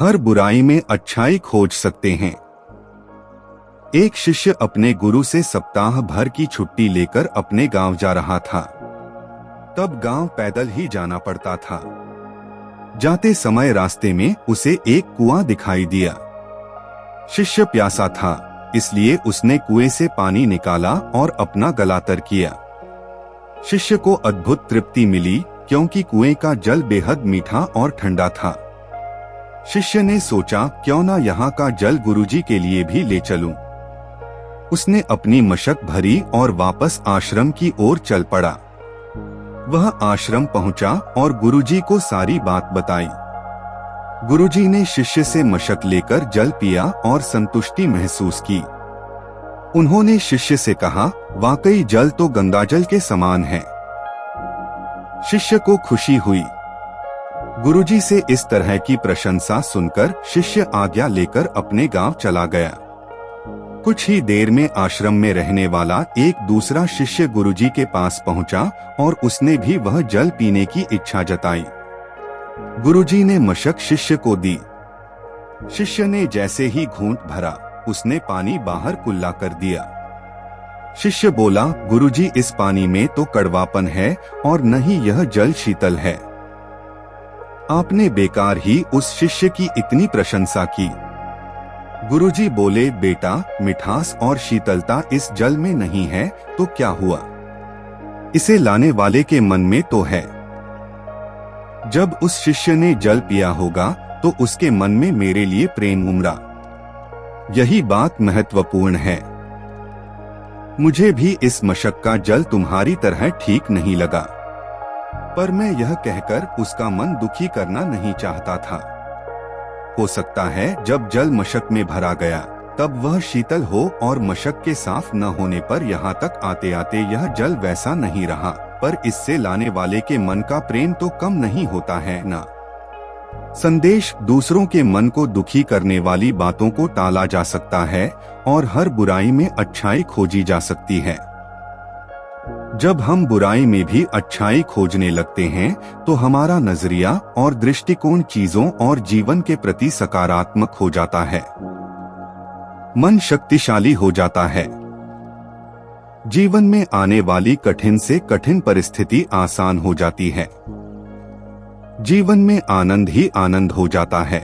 हर बुराई में अच्छाई खोज सकते हैं। एक शिष्य अपने गुरु से सप्ताह भर की छुट्टी लेकर अपने गांव जा रहा था। तब गांव पैदल ही जाना पड़ता था। जाते समय रास्ते में उसे एक कुआं दिखाई दिया। शिष्य प्यासा था, इसलिए उसने कुएं से पानी निकाला और अपना गला तर किया। शिष्य को अद्भुत तृप्ति मिली, क्योंकि कुएं का जल बेहद मीठा और ठंडा था। शिष्य ने सोचा, क्यों ना यहाँ का जल गुरुजी के लिए भी ले चलूं। उसने अपनी मशक भरी और वापस आश्रम की ओर चल पड़ा। वह आश्रम पहुंचा और गुरुजी को सारी बात बताई। गुरुजी ने शिष्य से मशक लेकर जल पिया और संतुष्टि महसूस की। उन्होंने शिष्य से कहा, वाकई जल तो गंगाजल के समान है। शिष्य को खुशी हुई। गुरुजी से इस तरह की प्रशंसा सुनकर शिष्य आज्ञा लेकर अपने गांव चला गया। कुछ ही देर में आश्रम में रहने वाला एक दूसरा शिष्य गुरुजी के पास पहुंचा और उसने भी वह जल पीने की इच्छा जताई। गुरुजी ने मशक शिष्य को दी। शिष्य ने जैसे ही घूंट भरा, उसने पानी बाहर कुल्ला कर दिया। शिष्य बोला, गुरुजी, इस पानी में तो कड़वापन है और न ही यह जल शीतल है। आपने बेकार ही उस शिष्य की इतनी प्रशंसा की। गुरुजी बोले, बेटा, मिठास और शीतलता इस जल में नहीं है तो क्या हुआ? इसे लाने वाले के मन में तो है। जब उस शिष्य ने जल पिया होगा तो उसके मन में मेरे लिए प्रेम उमड़ा। यही बात महत्वपूर्ण है। मुझे भी इस मशक का जल तुम्हारी तरह ठीक नहीं लगा, पर मैं यह कहकर उसका मन दुखी करना नहीं चाहता था। हो सकता है जब जल मशक में भरा गया तब वह शीतल हो और मशक के साफ न होने पर यहाँ तक आते आते यह जल वैसा नहीं रहा, पर इससे लाने वाले के मन का प्रेम तो कम नहीं होता है ना। संदेश: दूसरों के मन को दुखी करने वाली बातों को टाला जा सकता है और हर बुराई में अच्छाई खोजी जा सकती है। जब हम बुराई में भी अच्छाई खोजने लगते हैं तो हमारा नजरिया और दृष्टिकोण चीजों और जीवन के प्रति सकारात्मक हो जाता है। मन शक्तिशाली हो जाता है। जीवन में आने वाली कठिन से कठिन परिस्थिति आसान हो जाती है। जीवन में आनंद ही आनंद हो जाता है।